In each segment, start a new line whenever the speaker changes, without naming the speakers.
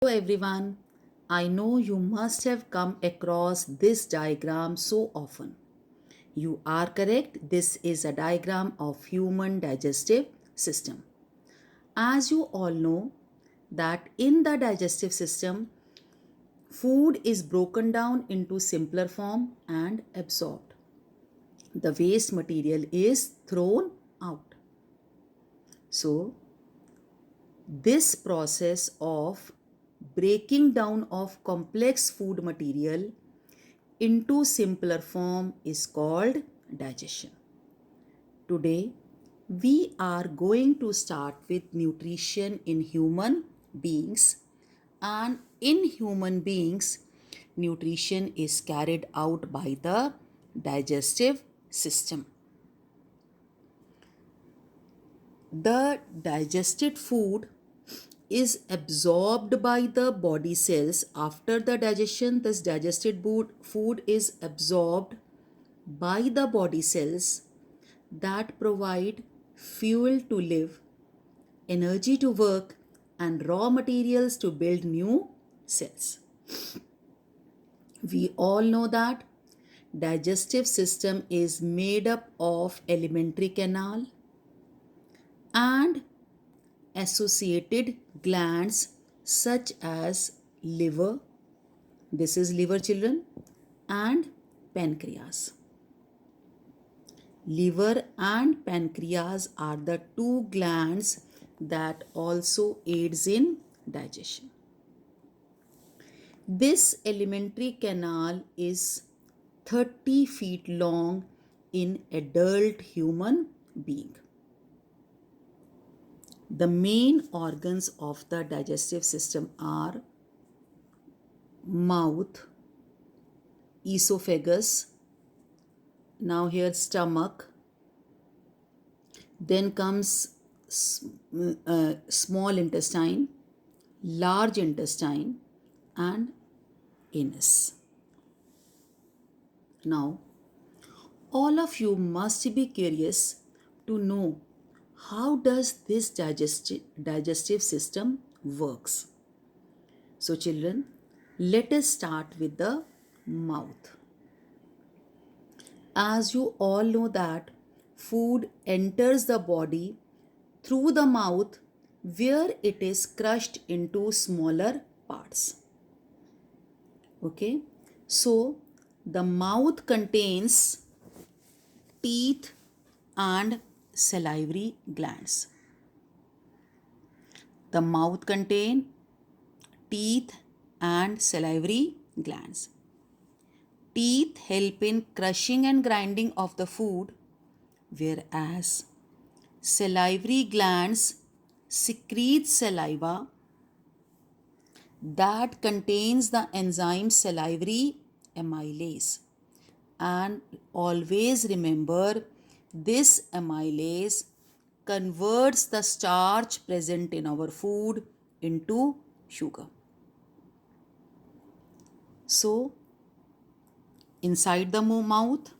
Hello everyone. I know you must have come across this diagram so often. You are correct. This is a diagram of human digestive system. As you all know that in the digestive system, food is broken down into simpler form and absorbed. The waste material is thrown out. So, this process of breaking down of complex food material into simpler form is called digestion. Today, we are going to start with nutrition in human beings, and in human beings, nutrition is carried out by the digestive system. The digested food is absorbed by the body cells. After the digestion, this digested food is absorbed by the body cells that provide fuel to live, energy to work, and raw materials to build new cells. We all know that digestive system is made up of alimentary canal and associated glands such as liver, this is liver children, and pancreas. Liver and pancreas are the two glands that also aids in digestion. This alimentary canal is 30 feet long in adult human being. The main organs of the digestive system are mouth, esophagus, now here stomach, then comes small intestine, large intestine, and anus. Now, all of you must be curious to know how does this digestive system works. So children, let us start with the mouth. As you all know that food enters the body through the mouth where it is crushed into smaller parts. Okay, so the mouth contains teeth and salivary glands. The mouth contains teeth and salivary glands. Teeth help in crushing and grinding of the food, whereas salivary glands secrete saliva that contains the enzyme salivary amylase. And always remember, this amylase converts the starch present in our food into sugar. So, inside the mouth,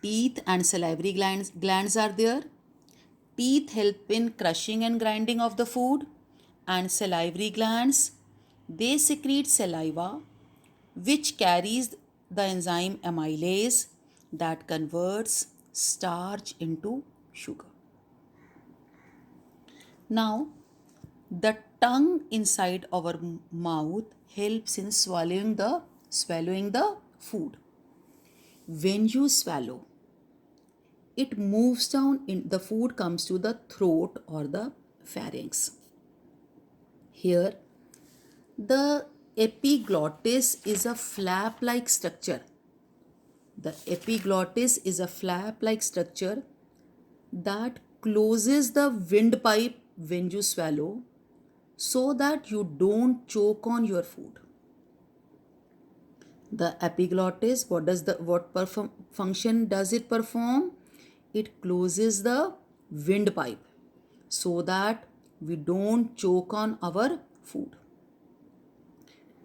teeth and salivary glands are there. Teeth help in crushing and grinding of the food, and salivary glands, they secrete saliva which carries the enzyme amylase that converts starch into sugar. Now, the tongue inside our mouth helps in swallowing the food. When you swallow, it moves down in the food comes to the throat or the pharynx. Here, the epiglottis is a flap-like structure. The epiglottis is a flap-like structure that closes the windpipe when you swallow so that you don't choke on your food. The epiglottis, what function does it perform? It closes the windpipe so that we don't choke on our food.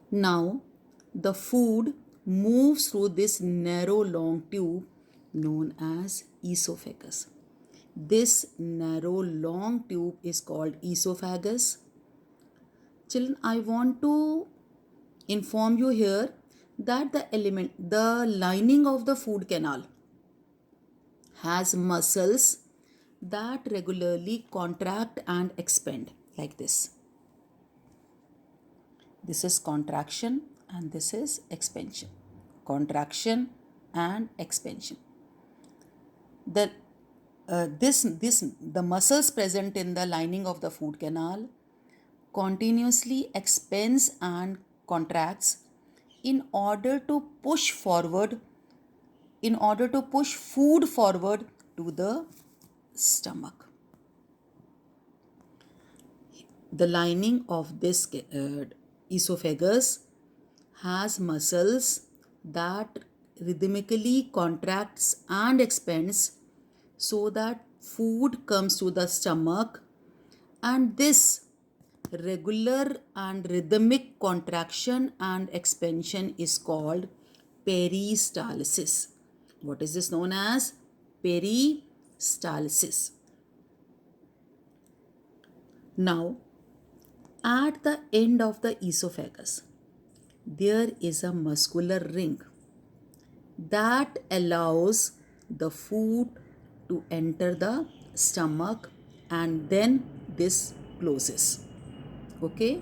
Now, the food moves through this narrow long tube known as esophagus. This narrow long tube is called esophagus. Children, I want to inform you here that the lining of the food canal has muscles that regularly contract and expand like this. This is contraction and this is expansion. Contraction and expansion. The muscles present in the lining of the food canal continuously expands and contracts in order to push food forward to the stomach. The lining of this esophagus has muscles that rhythmically contracts and expands so that food comes to the stomach, and this regular and rhythmic contraction and expansion is called peristalsis. What is this known as? Peristalsis. Now, at the end of the esophagus, there is a muscular ring that allows the food to enter the stomach, and then this closes. Okay?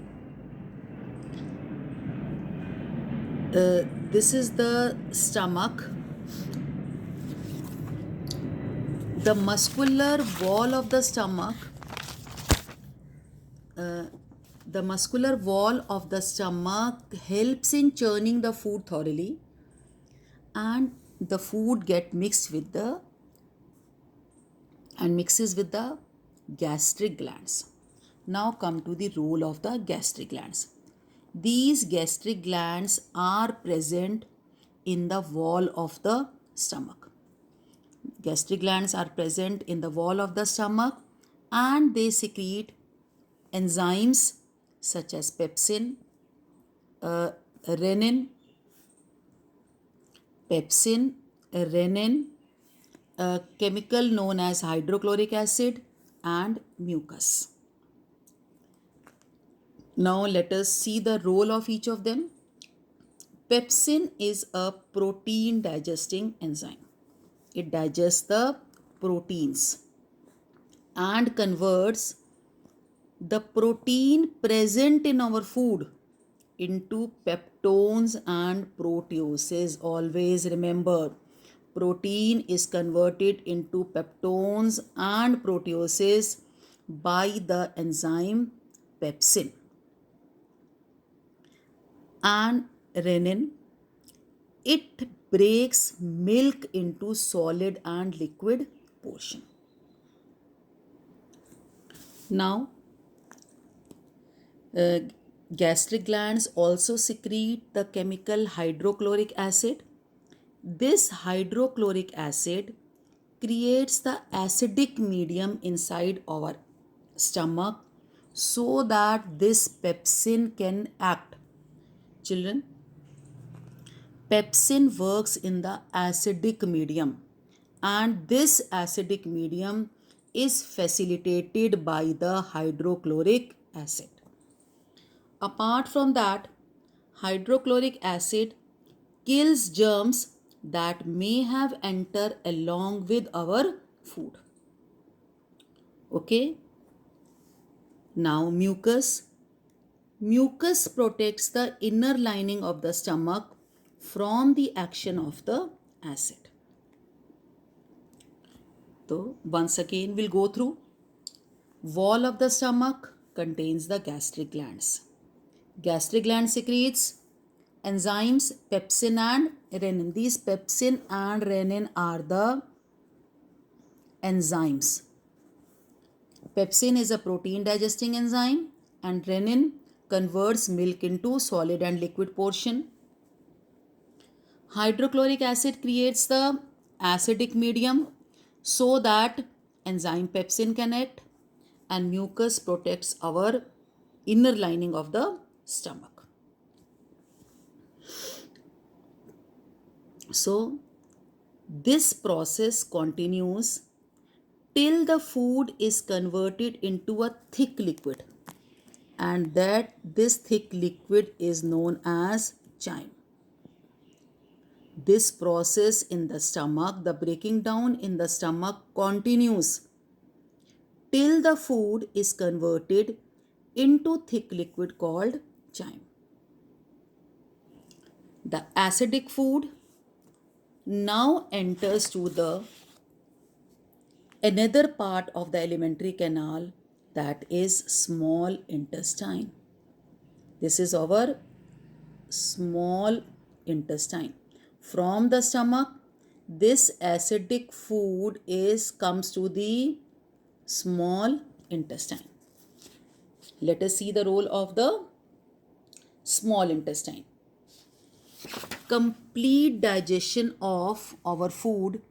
This is the stomach. The muscular wall of the stomach helps in churning the food thoroughly, and the food mixes with the gastric glands. Now come to the role of the gastric glands. These gastric glands are present in the wall of the stomach. Gastric glands are present in the wall of the stomach, and they secrete enzymes such as pepsin, renin, a chemical known as hydrochloric acid, and mucus. Now let us see the role of each of them. Pepsin is a protein digesting enzyme. It digests the proteins and converts the protein present in our food into peptones and proteoses. Always remember, protein is converted into peptones and proteoses by the enzyme pepsin. And renin, it breaks milk into solid and liquid portion. Now, gastric glands also secrete the chemical hydrochloric acid. This hydrochloric acid creates the acidic medium inside our stomach so that this pepsin can act. Children, pepsin works in the acidic medium, and this acidic medium is facilitated by the hydrochloric acid. Apart from that, hydrochloric acid kills germs that may have entered along with our food. Okay? Now mucus. Mucus protects the inner lining of the stomach from the action of the acid. So once again we'll go through. Wall of the stomach contains the gastric glands. Gastric gland secretes enzymes pepsin and renin. These pepsin and renin are the enzymes. Pepsin is a protein digesting enzyme, and renin converts milk into solid and liquid portion. Hydrochloric acid creates the acidic medium so that enzyme pepsin can act, and mucus protects our inner lining of the stomach. So this process continues till the food is converted into a thick liquid. and that this thick liquid is known as chyme. This process in the stomach, the breaking down in the stomach continues till the food is converted into thick liquid called chyme. The acidic food now enters to the another part of the alimentary canal, that is small intestine. This is our small intestine. From the stomach, this acidic food is comes to the small intestine. Let us see the role of the small intestine. Complete digestion of our food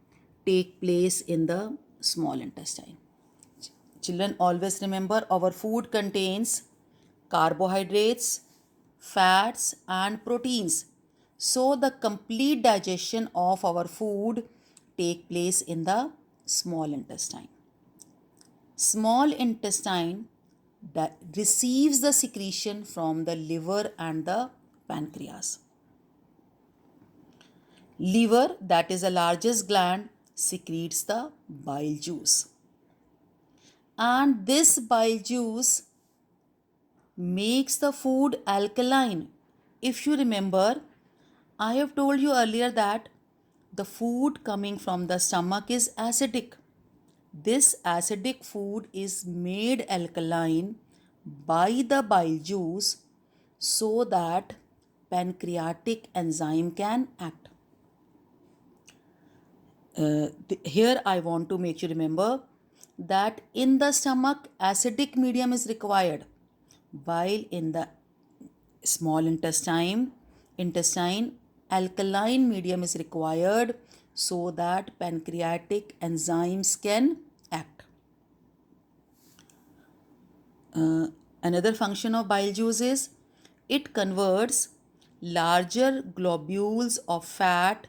take place in the small intestine. Children, always remember our food contains carbohydrates, fats and proteins. So the complete digestion of our food take place in the small intestine. Small intestine receives the secretion from the liver and the pancreas. Liver, that is the largest gland, secretes the bile juice. And this bile juice makes the food alkaline. If you remember, I have told you earlier that the food coming from the stomach is acidic. This acidic food is made alkaline by the bile juice so that pancreatic enzyme can act. Here I want to make you remember that in the stomach acidic medium is required, while in the small intestine alkaline medium is required so that pancreatic enzymes can act. Another function of bile juice is it converts larger globules of fat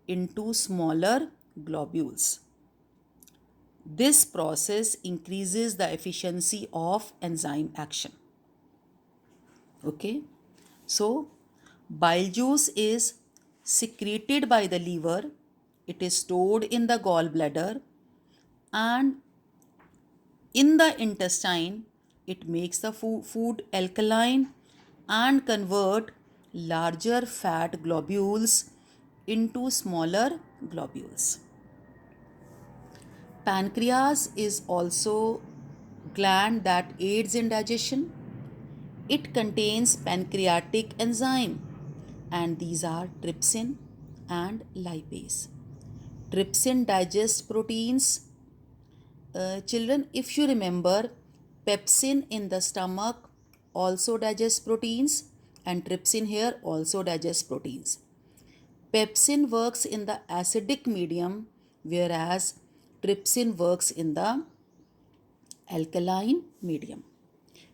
into smaller globules. This process increases the efficiency of enzyme action. Okay, so bile juice is secreted by the liver, it is stored in the gallbladder, and in the intestine it makes the food alkaline and convert larger fat globules into smaller globules. Pancreas is also gland that aids in digestion. It contains pancreatic enzyme and these are trypsin and lipase. Trypsin digests proteins. Children, if you remember, pepsin in the stomach also digests proteins and trypsin here also digests proteins. Pepsin works in the acidic medium whereas trypsin works in the alkaline medium.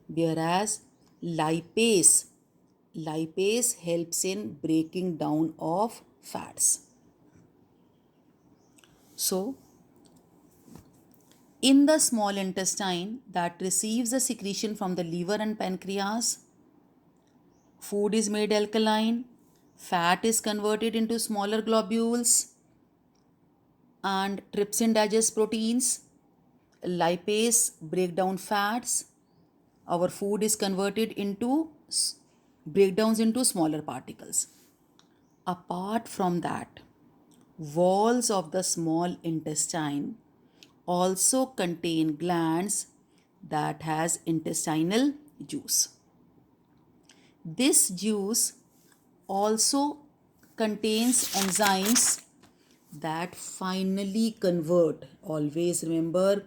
Whereas lipase helps in breaking down of fats. So in the small intestine that receives the secretion from the liver and pancreas, food is made alkaline, fat is converted into smaller globules, and trypsin digests proteins, lipase break down fats, our food is converted into breakdowns into smaller particles. Apart from that, walls of the small intestine also contain glands that has intestinal juice. This juice also contains enzymes that finally convert. Always remember,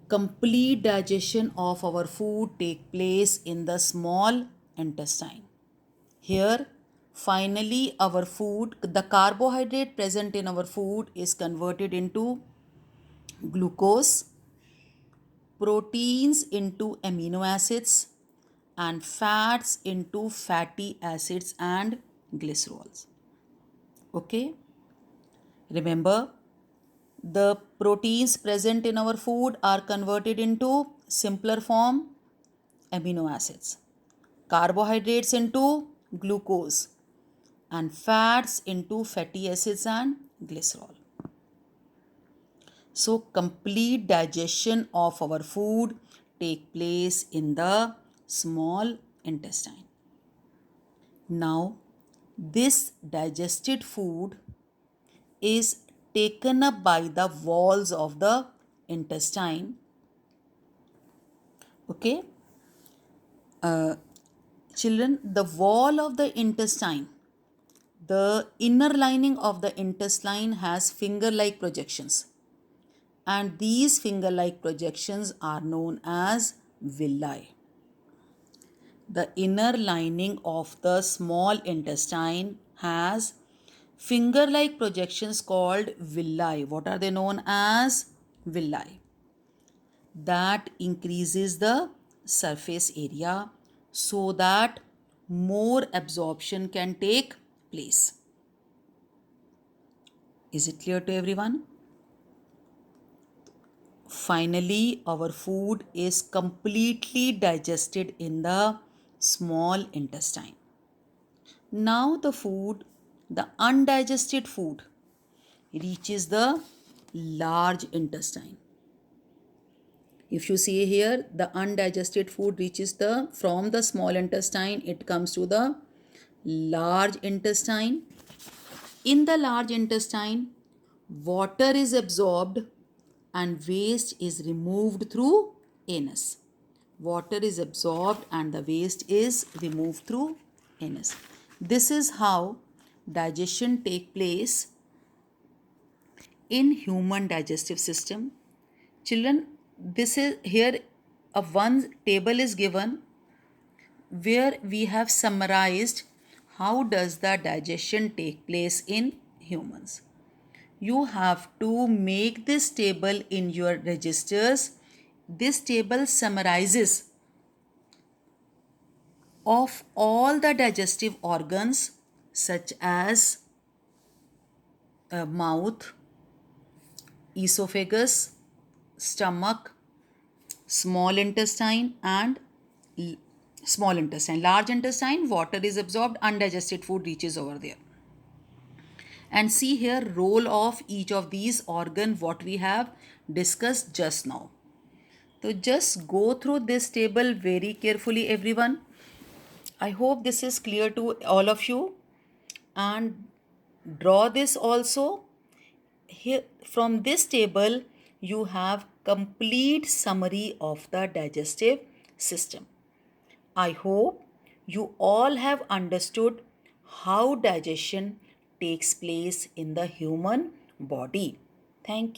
complete digestion of our food take place in the small intestine. Here, finally, our food, the carbohydrate present in our food is converted into glucose, proteins into amino acids, and fats into fatty acids and glycerols. Okay? Remember, the proteins present in our food are converted into simpler form amino acids, carbohydrates into glucose, and fats into fatty acids and glycerol. So complete digestion of our food take place in the small intestine. Now this digested food is taken up by the walls of the intestine. Okay, children, the wall of the intestine, the inner lining of the intestine has finger like projections, and these finger like projections are known as villi. The inner lining of the small intestine has finger like projections called villi. What are they known as? Villi. That increases the surface area so that more absorption can take place. Is it clear to everyone? Finally, our food is completely digested in the small intestine. Now the undigested food, reaches the large intestine. If you see here, the undigested food reaches from the small intestine, it comes to the large intestine. In the large intestine, water is absorbed and waste is removed through anus. Water is absorbed and the waste is removed through anus. This is how digestion take place in human digestive system. Children, this is here a one table is given where we have summarized how does the digestion take place in humans. You have to make this table in your registers. This table summarizes of all the digestive organs such as mouth, esophagus, stomach, small intestine and small intestine. Large intestine, water is absorbed, undigested food reaches over there. And see here role of each of these organ what we have discussed just now. So just go through this table very carefully everyone. I hope this is clear to all of you, and draw this also. Here from this table you have complete summary of the digestive system. I hope you all have understood how digestion takes place in the human body. Thank you.